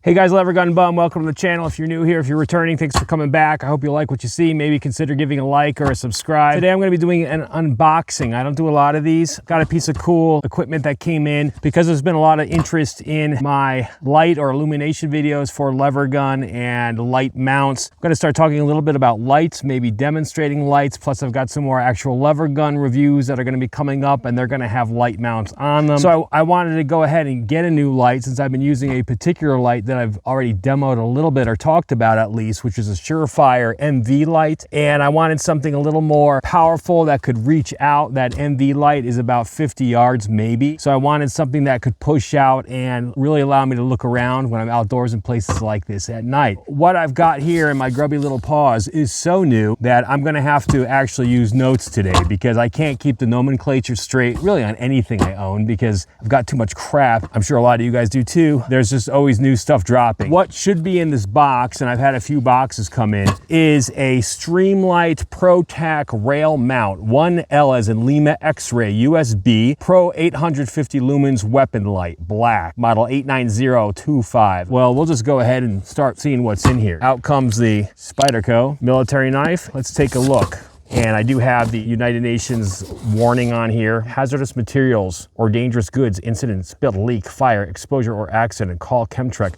Hey guys, Levergun Bum, welcome to the channel. If you're new here, if you're returning, thanks for coming back. I hope you like what you see. Maybe consider giving a like or a subscribe. Today I'm going to be doing an unboxing. I don't do a lot of these. Got a piece of cool equipment that came in because there's been a lot of interest in my light or illumination videos for Levergun and light mounts. I'm going to start talking a little bit about lights, maybe demonstrating lights. Plus I've got some more actual Levergun reviews that are going to be coming up, and they're going to have light mounts on them. So I wanted to go ahead and get a new light since I've been using a particular light that I've already demoed a little bit or talked about at least, which is a Surefire MV light. And I wanted something a little more powerful that could reach out. That MV light is about 50 yards maybe. So I wanted something that could push out and really allow me to look around when I'm outdoors in places like this at night. What I've got here in my grubby little paws is so new that I'm gonna have to actually use notes today because I can't keep the nomenclature straight really on anything I own because I've got too much crap. I'm sure a lot of you guys do too. There's just always new stuff dropping. What should be in this box, and I've had a few boxes come in, is a Streamlight ProTac Rail Mount, 1L as in Lima X-ray USB, Pro 850 lumens weapon light, black, model 89025. Well, we'll just go ahead and start seeing what's in here. Out comes the Spyderco military knife. Let's take a look. And I do have the United Nations warning on here. Hazardous materials or dangerous goods, incident, spill, leak, fire, exposure, or accident. Call Chemtrek.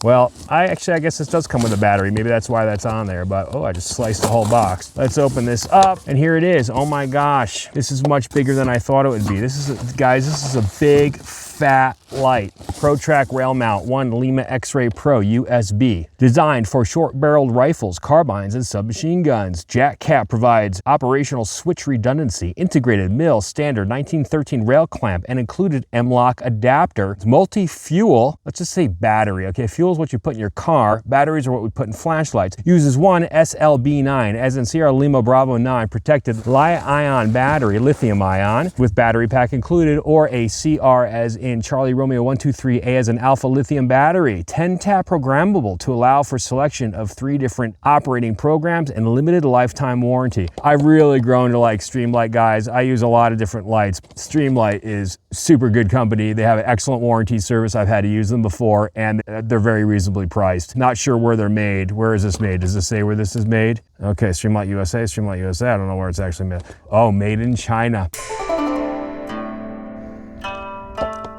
Well, I guess this does come with a battery. Maybe that's why that's on there. But, oh, I just sliced the whole box. Let's open this up. And here it is. Oh my gosh. This is much bigger than I thought it would be. This is, guys, this is a big, fat light. ProTac Rail Mount 1 Lima X-Ray Pro USB. Designed for short-barreled rifles, carbines, and submachine guns. Jack cap provides operational switch redundancy, integrated mill standard 1913 rail clamp, and included M-LOK adapter. It's multi-fuel, let's just say battery. Okay, fuel is what you put in your car. Batteries are what we put in flashlights. Uses one SLB9, as in Sierra Lima Bravo 9, protected Li-ion battery, lithium-ion, with battery pack included, or a CR as in Charlie Romeo 123A as an alpha lithium battery. 10-tap programmable to allow for selection of 3 different operating programs and limited lifetime warranty. I've really grown to like Streamlight, guys. I use a lot of different lights. Streamlight is super good company. They have an excellent warranty service. I've had to use them before, and they're very reasonably priced. Not sure where they're made. Where is this made? Does this say where this is made? Okay, Streamlight USA, Streamlight USA. I don't know where it's actually made. Oh, made in China.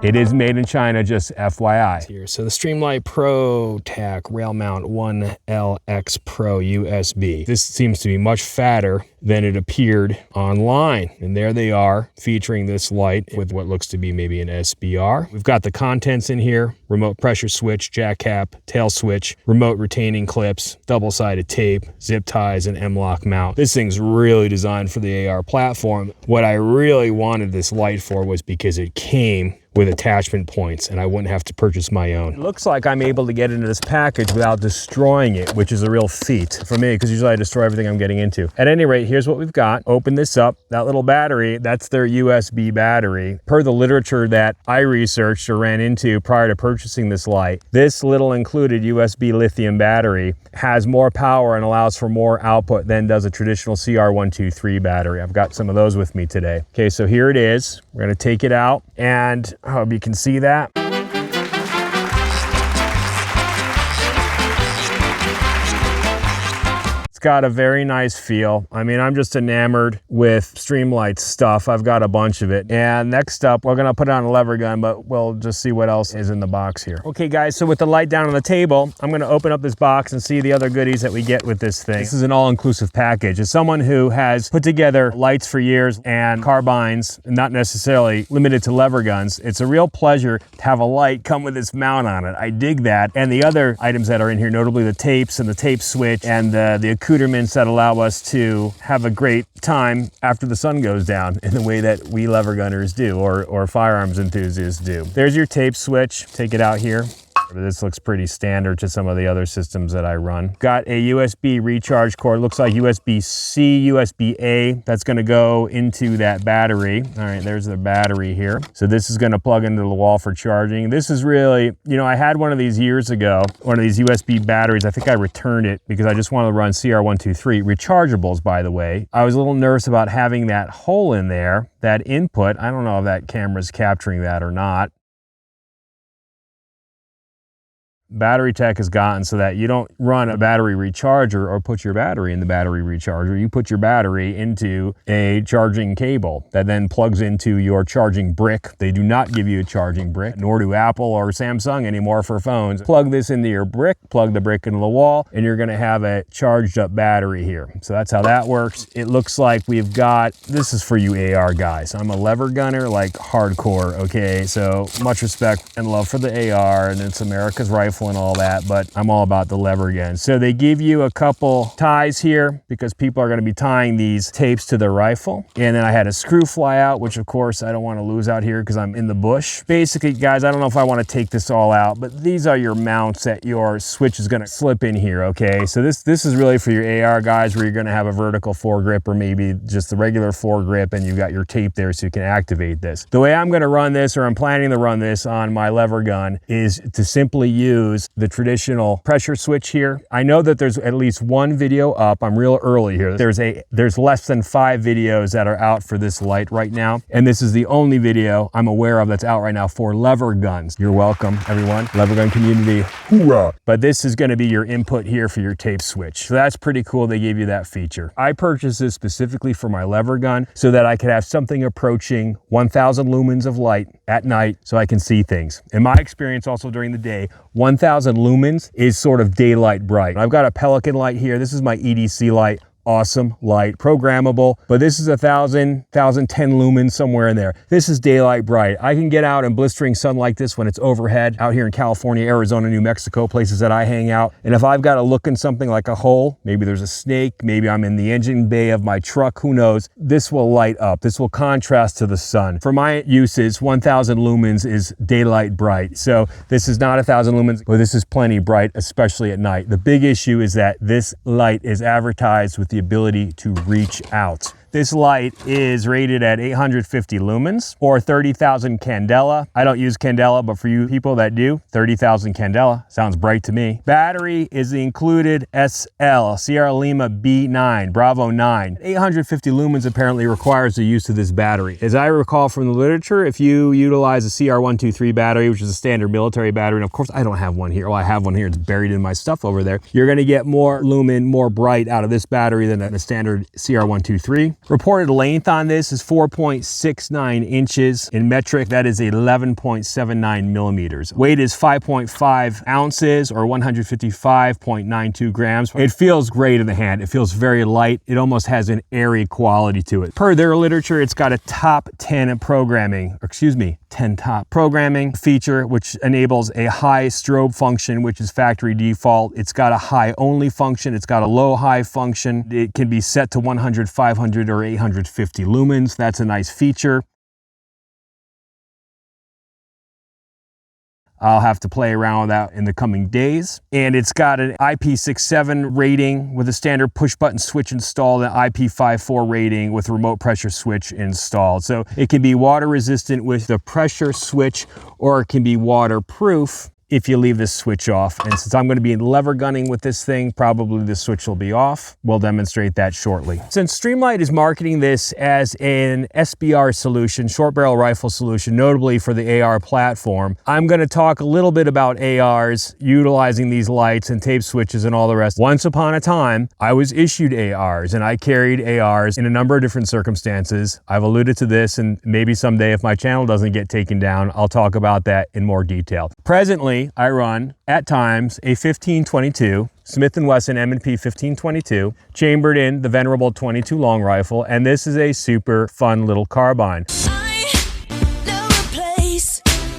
It is made in China, just FYI. Here, so the Streamlight ProTac Rail Mount 1L-X Pro USB. This seems to be much fatter than it appeared online. And there they are, featuring this light with what looks to be maybe an SBR. We've got the contents in here: remote pressure switch, jack cap, tail switch, remote retaining clips, double-sided tape, zip ties, and M-LOK mount. This thing's really designed for the AR platform. What I really wanted this light for was because it came with attachment points and I wouldn't have to purchase my own. It looks like I'm able to get into this package without destroying it, which is a real feat for me because usually I destroy everything I'm getting into. At any rate, here's what we've got. Open this up. That little battery, that's their USB battery. Per the literature that I researched or ran into prior to purchasing this light, this little included USB lithium battery has more power and allows for more output than does a traditional CR123 battery. I've got some of those with me today. Okay, so here it is. We're gonna take it out, and I hope you can see that. It's got a very nice feel. I mean, I'm just enamored with Streamlight stuff. I've got a bunch of it. And next up, we're gonna put it on a Levergun, but we'll just see what else is in the box here. Okay guys, so with the light down on the table, I'm gonna open up this box and see the other goodies that we get with this thing. This is an all-inclusive package. As someone who has put together lights for years and carbines, not necessarily limited to Leverguns, it's a real pleasure to have a light come with this mount on it. I dig that. And the other items that are in here, notably the tapes and the tape switch and the accoutrements that allow us to have a great time after the sun goes down in the way that we Levergunners do, or firearms enthusiasts do. There's your tape switch. Take it out here. This looks pretty standard to some of the other systems that I run. Got a USB recharge cord. Looks like USB-C, USB-A. That's gonna go into that battery. All right, there's the battery here. So this is gonna plug into the wall for charging. This is really, you know, I had one of these years ago, one of these USB batteries. I think I returned it because I just wanted to run CR123. Rechargeables, by the way. I was a little nervous about having that hole in there, that input. I don't know if that camera's capturing that or not. battery tech has gotten so that you don't run a battery recharger or put your battery in the battery recharger. You put your battery into a charging cable that then plugs into your charging brick. They do not give you a charging brick, nor do Apple or Samsung anymore for phones. Plug this into your brick, plug the brick into the wall, and you're gonna have a charged up battery here. So that's how that works. It looks like we've got, this is for you AR guys. I'm a lever gunner, like hardcore, okay? So much respect and love for the AR, and it's America's rifle and all that, but I'm all about the lever gun. So they give you a couple ties here because people are going to be tying these tapes to their rifle. And then I had a screw fly out, which of course I don't want to lose out here because I'm in the bush. Basically, guys, I don't know if I want to take this all out, but these are your mounts that your switch is going to slip in here, okay? So this is really for your AR guys where you're going to have a vertical foregrip or maybe just the regular foregrip and you've got your tape there so you can activate this. The way I'm going to run this, or I'm planning to run this on my lever gun, is to simply use the traditional pressure switch here. I know that there's at least one video up. I'm real early here. There's less than 5 videos that are out for this light right now. And this is the only video I'm aware of that's out right now for lever guns. You're welcome, everyone. Lever gun community, hoorah. But this is going to be your input here for your tape switch. So that's pretty cool. They gave you that feature. I purchased this specifically for my lever gun so that I could have something approaching 1,000 lumens of light at night so I can see things. In my experience also during the day, 1,000 lumens is sort of daylight bright. I've got a Pelican light here. This is my EDC light. Awesome light, programmable, but this is 1,010 lumens, somewhere in there. This is daylight bright. I can get out in blistering sun like this when it's overhead out here in California, Arizona, New Mexico, places that I hang out. And if I've got to look in something like a hole, maybe there's a snake, maybe I'm in the engine bay of my truck, who knows, this will light up. This will contrast to the sun. For my uses, 1,000 lumens is daylight bright. So this is not 1,000 lumens, but this is plenty bright, especially at night. The big issue is that this light is advertised with the ability to reach out. This light is rated at 850 lumens or 30,000 candela. I don't use candela, but for you people that do, 30,000 candela sounds bright to me. Battery is the included SL, Sierra Lima B9, Bravo 9. 850 lumens apparently requires the use of this battery. As I recall from the literature, if you utilize a CR123 battery, which is a standard military battery, and of course I don't have one here. Well, I have one here, it's buried in my stuff over there. You're gonna get more lumen, more bright out of this battery than a standard CR123. Reported length on this is 4.69 inches. In metric, that is 11.79 millimeters. Weight is 5.5 ounces or 155.92 grams. It feels great in the hand. It feels very light. It almost has an airy quality to it. Per their literature, it's got a top 10 programming, or excuse me, 10 top programming feature, which enables a high strobe function, which is factory default. It's got a high only function. It's got a low high function. It can be set to 100, 500, or 850 lumens. That's a nice feature. I'll have to play around with that in the coming days. And it's got an IP67 rating with a standard push button switch installed, and IP54 rating with remote pressure switch installed. So it can be water resistant with the pressure switch, or it can be waterproof if you leave this switch off. And since I'm going to be lever gunning with this thing, probably the switch will be off. We'll demonstrate that shortly. Since Streamlight is marketing this as an SBR solution, short barrel rifle solution, notably for the AR platform, I'm going to talk a little bit about ARs utilizing these lights and tape switches and all the rest. Once upon a time, I was issued ARs and I carried ARs in a number of different circumstances. I've alluded to this, and maybe someday if my channel doesn't get taken down, I'll talk about that in more detail. Presently, I run, at times, a 1522, Smith & Wesson M&P 1522, chambered in the venerable 22 long rifle, and this is a super fun little carbine.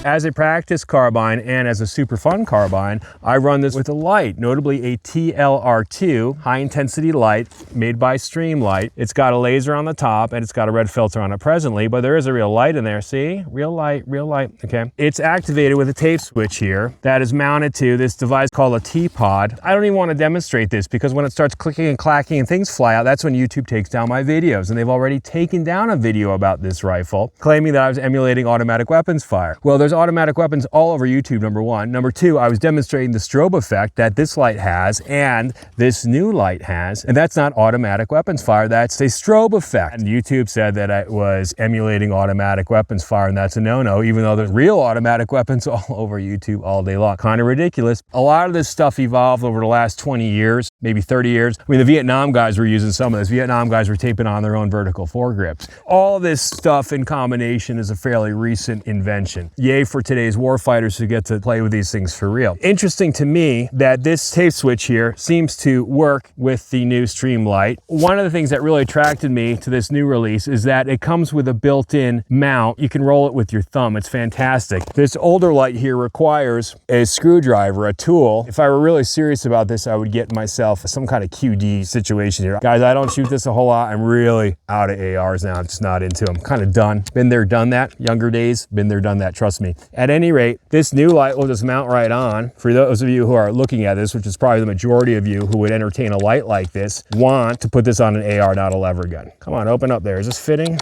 As a practice carbine and as a super fun carbine, I run this with a light, notably a TLR2 high intensity light made by Streamlight. It's got a laser on the top and it's got a red filter on it presently, but there is a real light in there. See? Real light, okay? It's activated with a tape switch here that is mounted to this device called a T-Pod. I don't even want to demonstrate this because when it starts clicking and clacking and things fly out, that's when YouTube takes down my videos, and they've already taken down a video about this rifle, claiming that I was emulating automatic weapons fire. Well, there's there's automatic weapons all over YouTube, number one. Number two, I was demonstrating the strobe effect that this light has and this new light has, and that's not automatic weapons fire, that's a strobe effect. And YouTube said that it was emulating automatic weapons fire, and that's a no-no, even though there's real automatic weapons all over YouTube all day long. Kind of ridiculous. A lot of this stuff evolved over the last 20 years, maybe 30 years. I mean, the Vietnam guys were using some of this. Vietnam guys were taping on their own vertical foregrips. All this stuff in combination is a fairly recent invention. Yay for today's warfighters who get to play with these things for real. Interesting to me that this tape switch here seems to work with the new Streamlight. One of the things that really attracted me to this new release is that it comes with a built-in mount. You can roll it with your thumb. It's fantastic. This older light here requires a screwdriver, a tool. If I were really serious about this, I would get myself some kind of QD situation here. Guys, I don't shoot this a whole lot. I'm really out of ARs now. I'm just not into them. Kind of done. Been there, done that. Younger days, been there, done that. Trust me. At any rate, this new light will just mount right on. For those of you who are looking at this, which is probably the majority of you who would entertain a light like this, want to put this on an AR, not a lever gun. Come on, open up there. Is this fitting?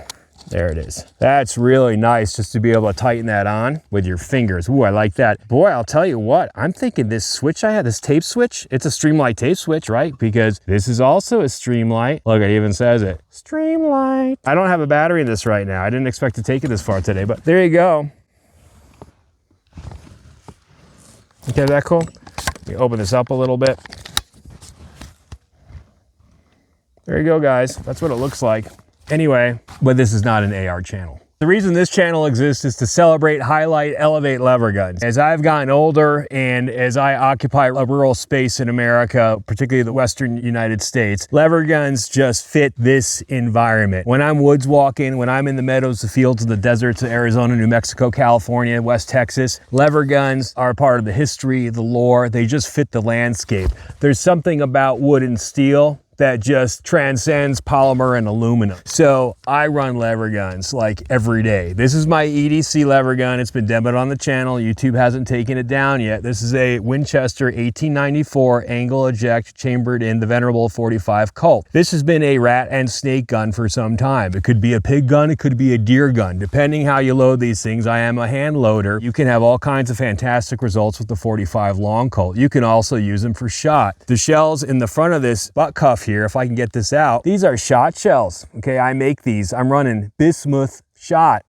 There it is. That's really nice just to be able to tighten that on with your fingers. Ooh, I like that. Boy, I'll tell you what, I'm thinking this switch I had, this tape switch, it's a Streamlight tape switch, right? Because this is also a Streamlight. Look, it even says it. Streamlight. I don't have a battery in this right now. I didn't expect to take it this far today, but there you go. Okay, is that cool? Let me open this up a little bit. There you go, guys. That's what it looks like. Anyway, but this is not an AR channel. The reason this channel exists is to celebrate, highlight, elevate lever guns. As I've gotten older and as I occupy a rural space in America, particularly the Western United States, lever guns just fit this environment. When I'm woods walking, when I'm in the meadows, the fields, the deserts of Arizona, New Mexico, California, West Texas, lever guns are part of the history, the lore. They just fit the landscape. There's something about wood and steel that just transcends polymer and aluminum. So I run lever guns like every day. This is my EDC lever gun. It's been demoed on the channel. YouTube hasn't taken it down yet. This is a Winchester 1894 angle eject chambered in the venerable 45 Colt. This has been a rat and snake gun for some time. It could be a pig gun, it could be a deer gun. Depending how you load these things, I am a hand loader. You can have all kinds of fantastic results with the 45 long Colt. You can also use them for shot. The shells in the front of this butt cuff here, if I can get this out, these are shot shells. Okay, I make these. I'm running bismuth shot.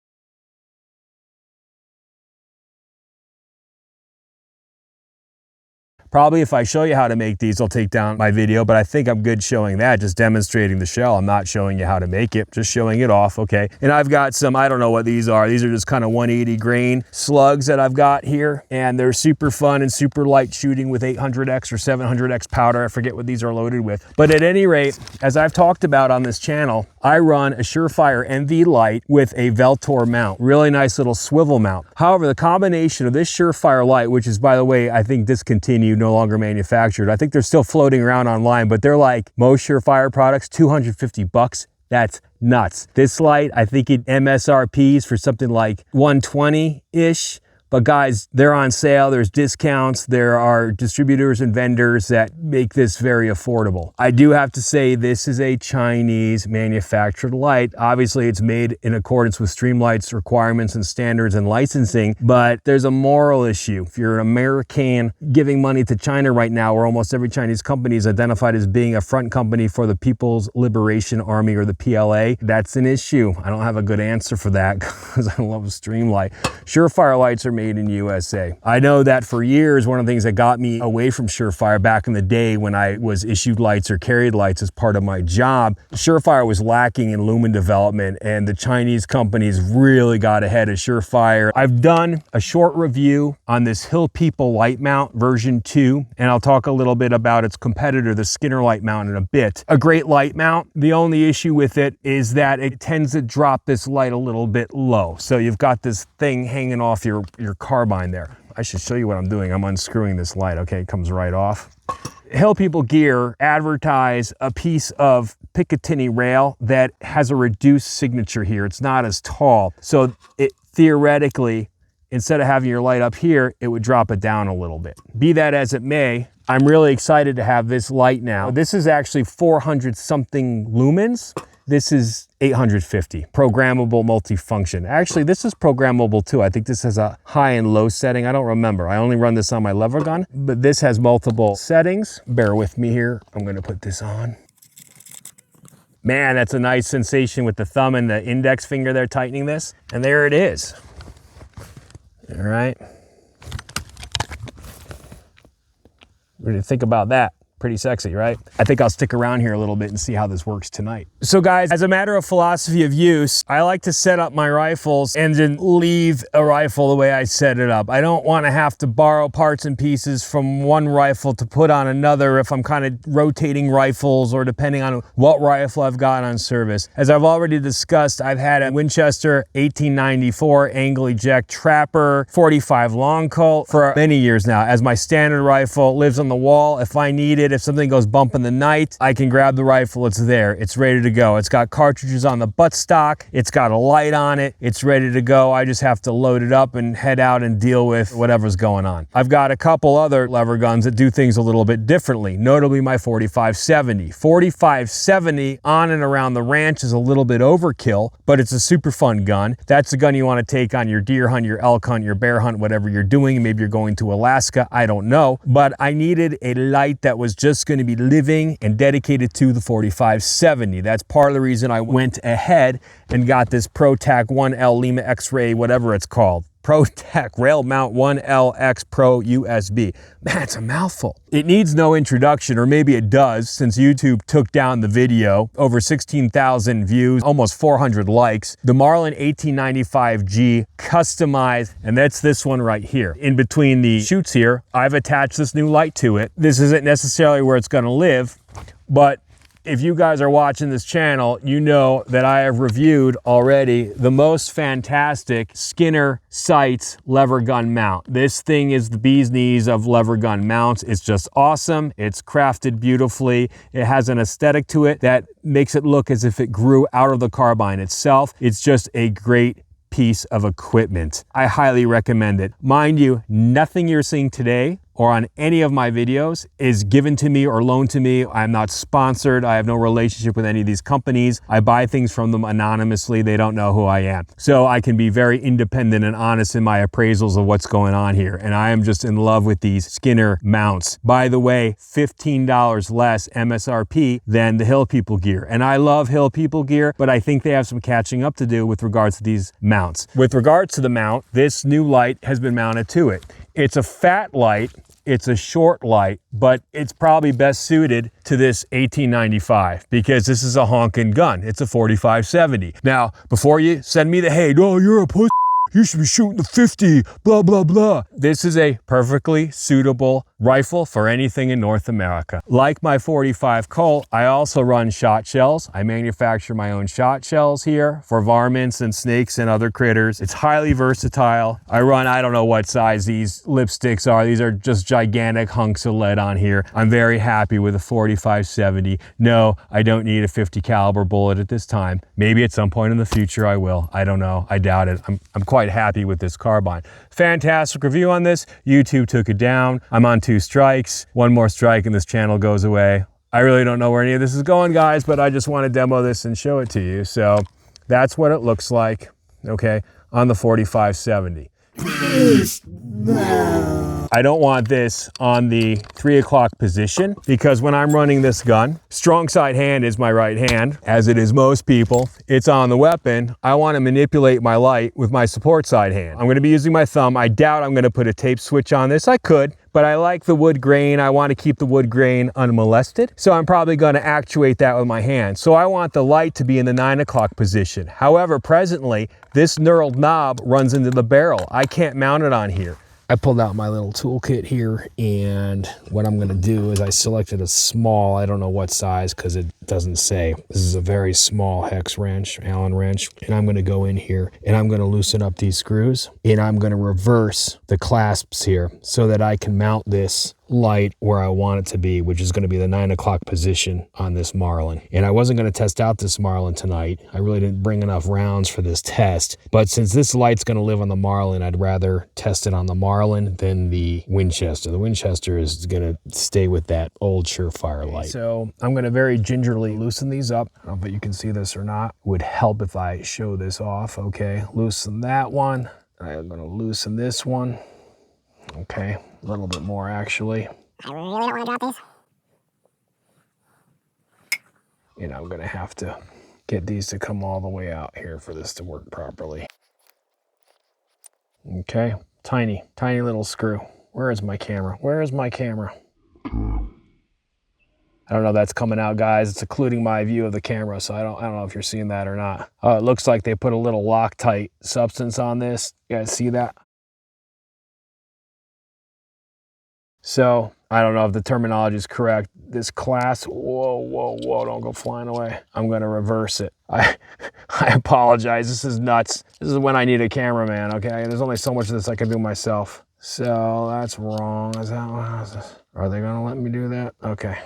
Probably if I show you how to make these, I'll take down my video, but I think I'm good showing that, just demonstrating the shell. I'm not showing you how to make it, just showing it off, okay? And I've got some, I don't know what these are. These are just kind of 180 grain slugs that I've got here, and they're super fun and super light shooting with 800X or 700X powder. I forget what these are loaded with. But at any rate, as I've talked about on this channel, I run a Surefire MV light with a Veltor mount. Really nice little swivel mount. However, the combination of this Surefire light, which is, by the way, I think discontinued, no longer manufactured. I think they're still floating around online, but they're like most Surefire products, 250 bucks. That's nuts. This light, I think it MSRPs for something like 120-ish. But guys, they're on sale, there's discounts, there are distributors and vendors that make this very affordable. I do have to say this is a Chinese manufactured light. Obviously it's made in accordance with Streamlight's requirements and standards and licensing, but there's a moral issue. If you're an American giving money to China right now, where almost every Chinese company is identified as being a front company for the People's Liberation Army or the PLA, that's an issue. I don't have a good answer for that because I love Streamlight. Surefire lights are made in USA. I know that for years, one of the things that got me away from Surefire back in the day when I was issued lights or carried lights as part of my job, Surefire was lacking in lumen development and the Chinese companies really got ahead of Surefire. I've done a short review on this Hill People light mount version 2, and I'll talk a little bit about its competitor, the Skinner light mount, in a bit. A great light mount. The only issue with it is that it tends to drop this light a little bit low. So you've got this thing hanging off your carbine there. I should show you what I'm doing. I'm unscrewing this light. Okay, it comes right off. Hill People Gear advertise a piece of Picatinny rail that has a reduced signature here. It's not as tall. So it theoretically, instead of having your light up here, it would drop it down a little bit. Be that as it may, I'm really excited to have this light now. This is actually 400 something lumens. This is 850. Programmable multifunction. Actually, this is programmable too. I think this has a high and low setting. I don't remember. I only run this on my Levergun, but this has multiple settings. Bear with me here. I'm gonna put this on. Man, that's a nice sensation with the thumb and the index finger there tightening this. And there it is. All right. What do you think about that? Pretty sexy, right? I think I'll stick around here a little bit and see how this works tonight. So guys, as a matter of philosophy of use, I like to set up my rifles and then leave a rifle the way I set it up. I don't want to have to borrow parts and pieces from one rifle to put on another if I'm kind of rotating rifles or depending on what rifle I've got on service. As I've already discussed, I've had a Winchester 1894 angle eject Trapper 45 long Colt for many years now as my standard rifle. Lives on the wall if I need it. If something goes bump in the night, I can grab the rifle, it's there, it's ready to go. It's got cartridges on the buttstock, it's got a light on it, it's ready to go. I just have to load it up and head out and deal with whatever's going on. I've got a couple other lever guns that do things a little bit differently, notably my 4570. 4570 on and around the ranch is a little bit overkill, but it's a super fun gun. That's the gun you want to take on your deer hunt, your elk hunt, your bear hunt, whatever you're doing. Maybe you're going to Alaska, I don't know. But I needed a light that was just going to be living and dedicated to the 4570. That's part of the reason I went ahead and got this ProTac 1L Lima X-ray, whatever it's called. ProTac Rail Mount 1L-X Pro USB. Man, it's a mouthful. It needs no introduction, or maybe it does, since YouTube took down the video. Over 16,000 views, almost 400 likes. The Marlin 1895G customized, and that's this one right here. In between the chutes here, I've attached this new light to it. This isn't necessarily where it's gonna live, but if you guys are watching this channel, you know that I have reviewed already the most fantastic Skinner Sights lever gun mount. This thing is the bee's knees of lever gun mounts. It's just awesome. It's crafted beautifully. It has an aesthetic to it that makes it look as if it grew out of the carbine itself. It's just a great piece of equipment. I highly recommend it. Mind you, nothing you're seeing today or on any of my videos is given to me or loaned to me. I'm not sponsored. I have no relationship with any of these companies. I buy things from them anonymously. They don't know who I am. So I can be very independent and honest in my appraisals of what's going on here. And I am just in love with these Skinner mounts. By the way, $15 less MSRP than the Hill People gear. And I love Hill People gear, but I think they have some catching up to do with regards to these mounts. With regards to the mount, this new light has been mounted to it. It's a fat light. It's a short light, but it's probably best suited to this 1895 because this is a honking gun. It's a 4570. Now, before you send me the hate, oh, you're a pussy, you should be shooting the 50, blah, blah, blah. This is a perfectly suitable rifle for anything in North America. Like my 45 Colt, I also run shot shells. I manufacture my own shot shells here for varmints and snakes and other critters. It's highly versatile. I run, I don't know what size these lipsticks are. These are just gigantic hunks of lead on here. I'm very happy with a 4570. No, I don't need a 50 caliber bullet at this time. Maybe at some point in the future I will. I don't know. I doubt it. I'm quite happy with this carbine. Fantastic review on this. YouTube took it down. I'm on 2 strikes. One more strike and this channel goes away. I really don't know where any of this is going, guys, but I just want to demo this and show it to you. So that's what it looks like, okay, on the 4570. I don't want this on the 3 o'clock position because when I'm running this gun, strong side hand is my right hand, as it is most people. It's on the weapon. I want to manipulate my light with my support side hand. I'm going to be using my thumb. I doubt I'm going to put a tape switch on this. I could, but I like the wood grain. I want to keep the wood grain unmolested. So I'm probably going to actuate that with my hand. So I want the light to be in the 9 o'clock position. However, presently, this knurled knob runs into the barrel. I can't mount it on here. I pulled out my little toolkit here, and what I'm gonna do is I selected a small, I don't know what size because it doesn't say. This is a very small hex wrench, Allen wrench, and I'm gonna go in here and I'm gonna loosen up these screws and I'm gonna reverse the clasps here so that I can mount this light where I want it to be, which is going to be the 9 o'clock position on this Marlin. And I wasn't going to test out this Marlin tonight. I really didn't bring enough rounds for this test. But since this light's going to live on the Marlin, I'd rather test it on the Marlin than the Winchester. The Winchester is going to stay with that old Surefire light. So I'm going to very gingerly loosen these up. I don't know if you can see this or not. It would help if I show this off. Okay, loosen that one. I'm going to loosen this one. Okay, a little bit more actually. I really don't want to drop these. You know, I'm going to have to get these to come all the way out here for this to work properly. Okay, tiny little screw. Where is my camera? Where is my camera? I don't know if that's coming out, guys. It's occluding my view of the camera, so I don't know if you're seeing that or not. It looks like they put a little Loctite substance on this. You guys see that? So I don't know if the terminology is correct. This class, whoa, don't go flying away. I'm gonna reverse it. I apologize, this is nuts. This is when I need a cameraman, okay? There's only so much of this I can do myself. So that's wrong, is that what is this? Are they gonna let me do that? Okay.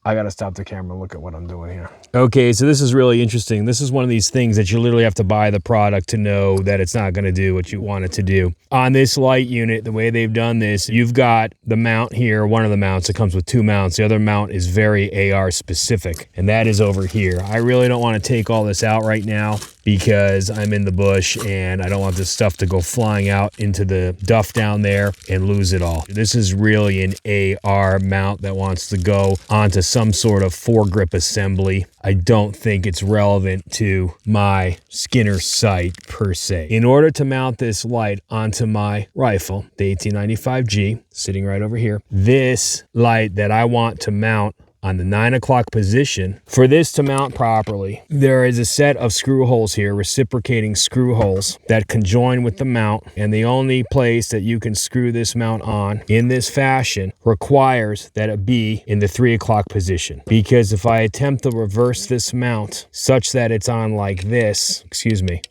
I gotta stop the camera and look at what I'm doing here. Okay, so this is really interesting. This is one of these things that you literally have to buy the product to know that it's not gonna do what you want it to do. On this light unit, the way they've done this, you've got the mount here, one of the mounts. It comes with two mounts. The other mount is very AR specific, and that is over here. I really don't wanna take all this out right now because I'm in the bush and I don't want this stuff to go flying out into the duff down there and lose it all. This is really an AR mount that wants to go onto some sort of foregrip assembly. I don't think it's relevant to my Skinner sight per se. In order to mount this light onto my rifle, the 1895G, sitting right over here, this light that I want to mount on the 9 o'clock position, for this to mount properly, there is a set of screw holes here, reciprocating screw holes that conjoin with the mount, and the only place that you can screw this mount on in this fashion requires that it be in the 3 o'clock position. Because if I attempt to reverse this mount such that it's on like this, excuse me,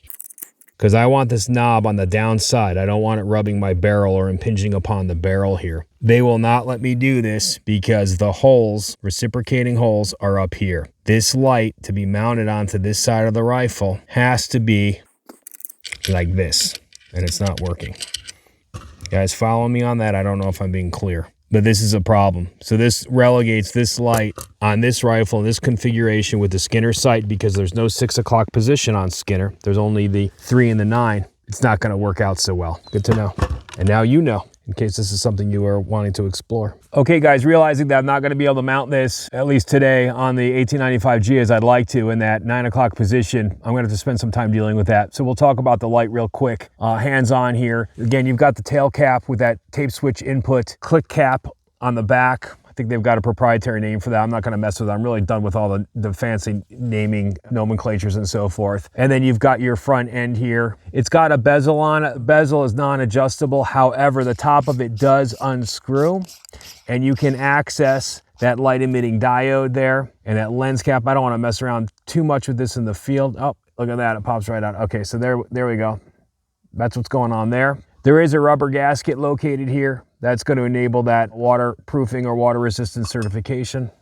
because I want this knob on the downside. I don't want it rubbing my barrel or impinging upon the barrel here. They will not let me do this because the holes, reciprocating holes, are up here. This light, to be mounted onto this side of the rifle, has to be like this, and it's not working. You guys follow me on that? I don't know if I'm being clear, but this is a problem. So this relegates this light on this rifle in this configuration with the Skinner sight, because there's no 6 o'clock position on Skinner. There's only the 3 and the 9. It's not going to work out so well. Good to know. And now you know, in case this is something you are wanting to explore. Okay, guys, realizing that I'm not going to be able to mount this, at least today, on the 1895G as I'd like to, in that 9 o'clock position, I'm going to have to spend some time dealing with that. So we'll talk about the light real quick. Hands-on here. Again, you've got the tail cap with that tape switch input, click cap on the back. I think they've got a proprietary name for that. I'm not going to mess with it. I'm really done with all the fancy naming nomenclatures and so forth. And then you've got your front end here. It's got a bezel on it. The bezel is non-adjustable. However, the top of it does unscrew, and you can access that light emitting diode there and that lens cap. I don't want to mess around too much with this in the field. Oh, look at that. It pops right out. Okay, so there we go. That's what's going on there. There is a rubber gasket located here. That's going to enable that waterproofing or water resistance certification.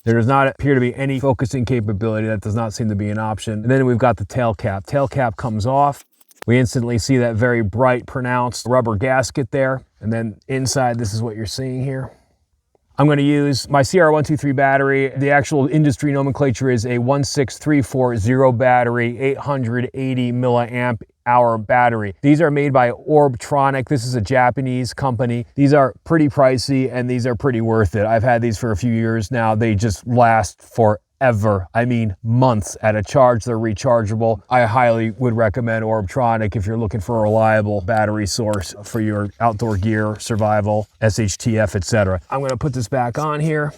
There does not appear to be any focusing capability. That does not seem to be an option. And then we've got the tail cap. Tail cap comes off. We instantly see that very bright, pronounced rubber gasket there. And then inside, this is what you're seeing here. I'm going to use my CR123 battery. The actual industry nomenclature is a 16340 battery, 880 milliamp hour battery. These are made by Orbtronic. This is a Japanese company. These are pretty pricey and these are pretty worth it. I've had these for a few years now. They just last forever. I mean, months at a charge. They're rechargeable. I highly would recommend Orbtronic if you're looking for a reliable battery source for your outdoor gear, survival, SHTF, etc. I'm going to put this back on here.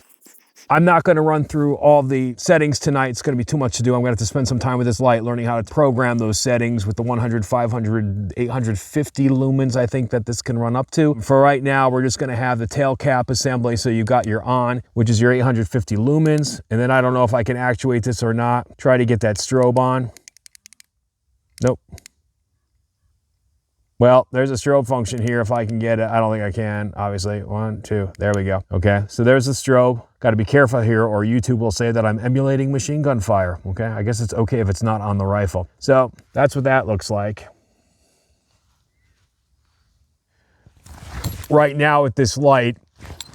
I'm not going to run through all the settings tonight. It's going to be too much to do. I'm going to have to spend some time with this light, learning how to program those settings with the 100, 500, 850 lumens, I think that this can run up to. For right now, we're just going to have the tail cap assembly. So you've got your on, which is your 850 lumens. And then I don't know if I can actuate this or not. Try to get that strobe on. Nope. Well, there's a strobe function here if I can get it. I don't think I can, obviously. 1, 2, there we go. Okay, so there's the strobe. Got to be careful here or YouTube will say that I'm emulating machine gun fire. Okay, I guess it's okay if it's not on the rifle. So that's what that looks like. Right now with this light,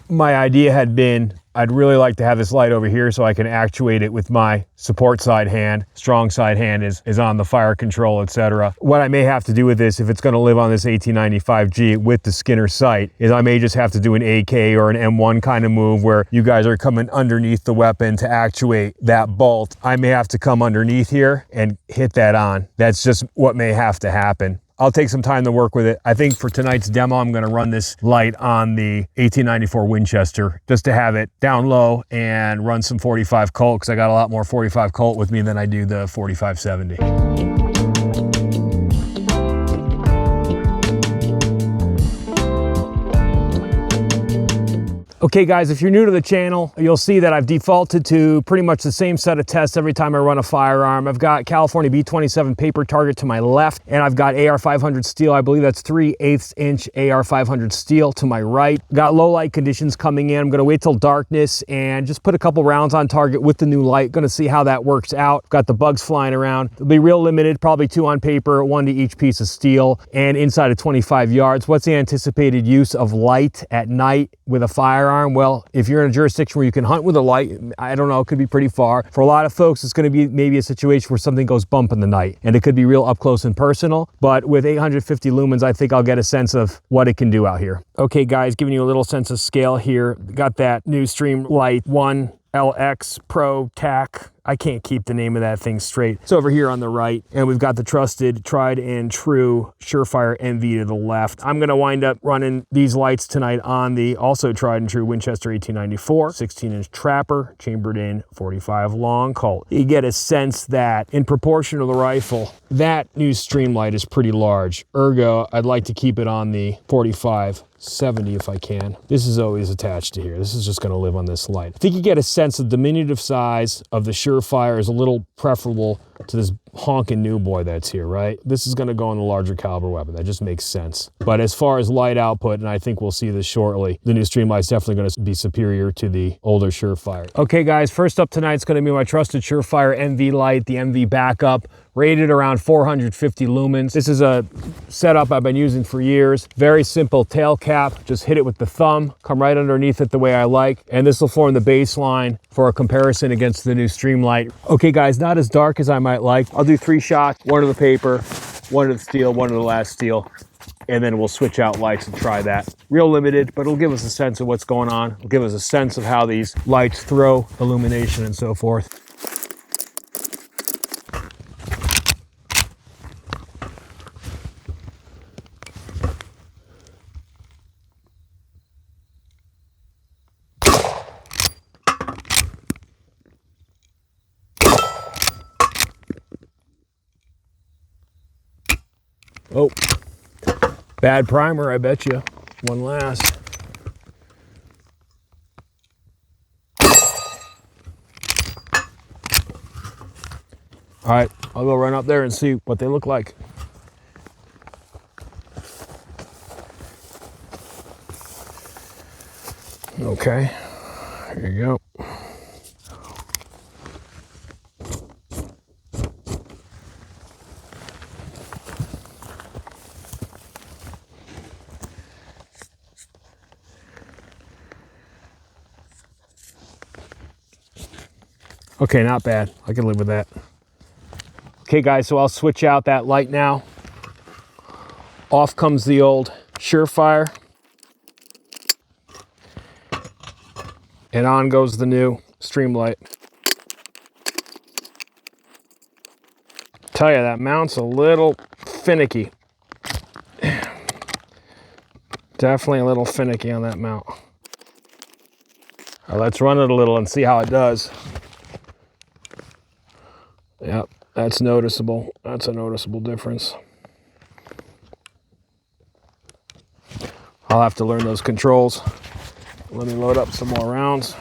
my idea had been I'd really like to have this light over here so I can actuate it with my support side hand. Strong side hand is on the fire control, etc. What I may have to do with this, if it's going to live on this 1895G with the Skinner sight, is I may just have to do an AK or an M1 kind of move where you guys are coming underneath the weapon to actuate that bolt. I may have to come underneath here and hit that on. That's just what may have to happen. I'll take some time to work with it. I think for tonight's demo, I'm gonna run this light on the 1894 Winchester just to have it down low and run some 45 Colt because I got a lot more 45 Colt with me than I do the 4570. Okay guys, if you're new to the channel, you'll see that I've defaulted to pretty much the same set of tests every time I run a firearm. I've got California B27 paper target to my left, and I've got AR-500 steel. I believe that's 3/8 inch AR-500 steel to my right. Got low light conditions coming in. I'm gonna wait till darkness and just put a couple rounds on target with the new light. Gonna see how that works out. Got the bugs flying around. It'll be real limited, probably 2 on paper, 1 to each piece of steel, and inside of 25 yards. What's the anticipated use of light at night with a firearm? Well, if you're in a jurisdiction where you can hunt with a light, I don't know, it could be pretty far. For a lot of folks, it's going to be maybe a situation where something goes bump in the night, and it could be real up close and personal. But with 850 lumens, I think I'll get a sense of what it can do out here. Okay, guys, giving you a little sense of scale here. Got that new Streamlight 1L-X ProTac. I can't keep the name of that thing straight. It's over here on the right, and we've got the trusted, tried and true Surefire MV to the left. I'm gonna wind up running these lights tonight on the also tried and true Winchester 1894, 16-inch trapper, chambered in 45 long Colt. You get a sense that in proportion to the rifle, that new Streamlight is pretty large. Ergo, I'd like to keep it on the 45-70 if I can. This is always attached to here. This is just gonna live on this light. I think you get a sense of the diminutive size of the Surefire is a little preferable to this honking new boy that's here, right? This is gonna go in the larger caliber weapon. That just makes sense. But as far as light output, and I think we'll see this shortly, the new Streamlight's definitely gonna be superior to the older Surefire. Okay guys, first up tonight's gonna be my trusted Surefire MV light, the MV backup, rated around 450 lumens. This is a setup I've been using for years. Very simple tail cap, just hit it with the thumb, come right underneath it the way I like, and this will form the baseline for a comparison against the new Streamlight. Okay guys, not as dark as I might like. I'll do 3 shots, 1 of the paper, 1 of the steel, 1 of the last steel, and then we'll switch out lights and try that. Real limited, but it'll give us a sense of what's going on. It'll give us a sense of how these lights throw illumination and so forth. Oh, bad primer, I bet you. One last. All right, I'll go run up there and see what they look like. Okay, here you go. Okay, not bad. I can live with that. Okay guys, so I'll switch out that light now. Off comes the old Surefire. And on goes the new Streamlight. Tell you, that mount's a little finicky. Definitely a little finicky on that mount. All right, let's run it a little and see how it does. Yep, that's noticeable. That's a noticeable difference. I'll have to learn those controls. Let me load up some more rounds.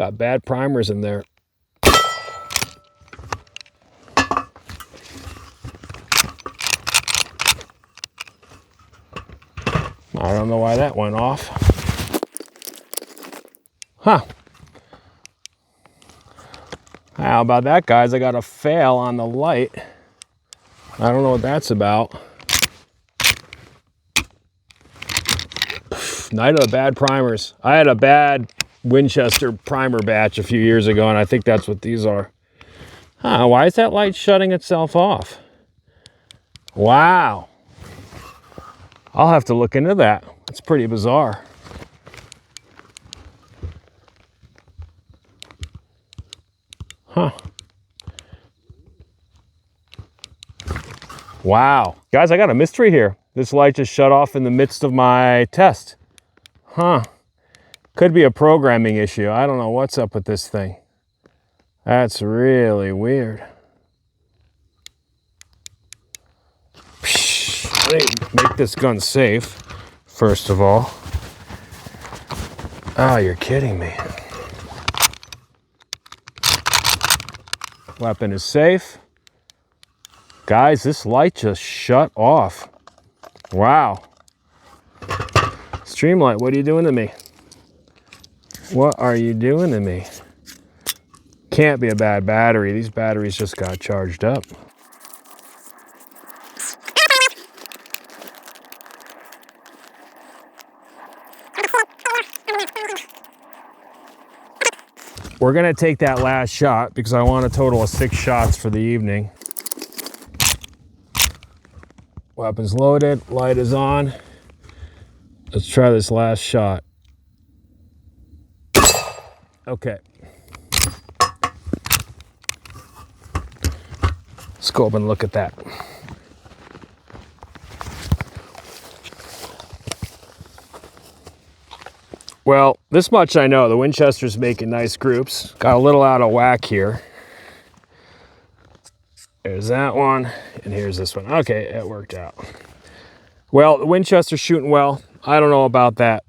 got bad primers in there. I don't know why that went off. Huh. How about that, guys? I got a fail on the light. I don't know what that's about. Night of the bad primers. I had a bad Winchester primer batch a few years ago, and I think that's what these are. Huh, why is that light shutting itself off? Wow. I'll have to look into that. It's pretty bizarre. Huh. Wow. Guys, I got a mystery here. This light just shut off in the midst of my test. Huh. Could be a programming issue. I don't know what's up with this thing. That's really weird. Let me make this gun safe, first of all. Oh, you're kidding me. Weapon is safe. Guys, this light just shut off. Wow. Streamlight, what are you doing to me? What are you doing to me? Can't be a bad battery. These batteries just got charged up. We're gonna take that last shot because I want a total of 6 shots for the evening. Weapon's loaded, light is on. Let's try this last shot. Okay. Let's go up and look at that. Well, this much I know, the Winchester's making nice groups. Got a little out of whack here. There's that one, and here's this one. Okay, it worked out. Well, the Winchester's shooting well. I don't know about that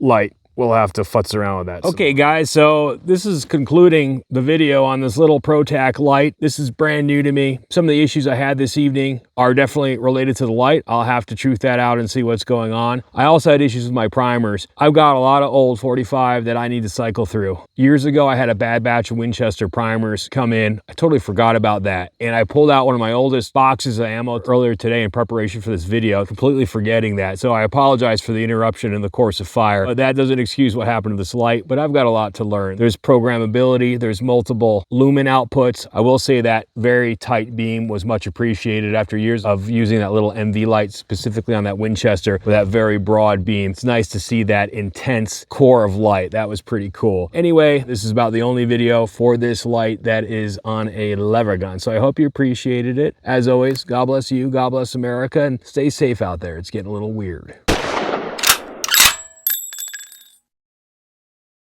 light. We'll have to futz around with that. Okay, guys, so this is concluding the video on this little ProTac light. This is brand new to me. Some of the issues I had this evening are definitely related to the light. I'll have to truth that out and see what's going on. I also had issues with my primers. I've got a lot of old 45 that I need to cycle through. Years ago, I had a bad batch of Winchester primers come in. I totally forgot about that. And I pulled out one of my oldest boxes of ammo earlier today in preparation for this video, completely forgetting that. So I apologize for the interruption in the course of fire. But that doesn't excuse what happened to this light, but I've got a lot to learn. There's programmability, there's multiple lumen outputs. I will say that very tight beam was much appreciated after years of using that little MV light, specifically on that Winchester with that very broad beam. It's nice to see that intense core of light. That was pretty cool. Anyway, this is about the only video for this light that is on a lever gun. So I hope you appreciated it. As always, God bless you, God bless America, and stay safe out there. It's getting a little weird.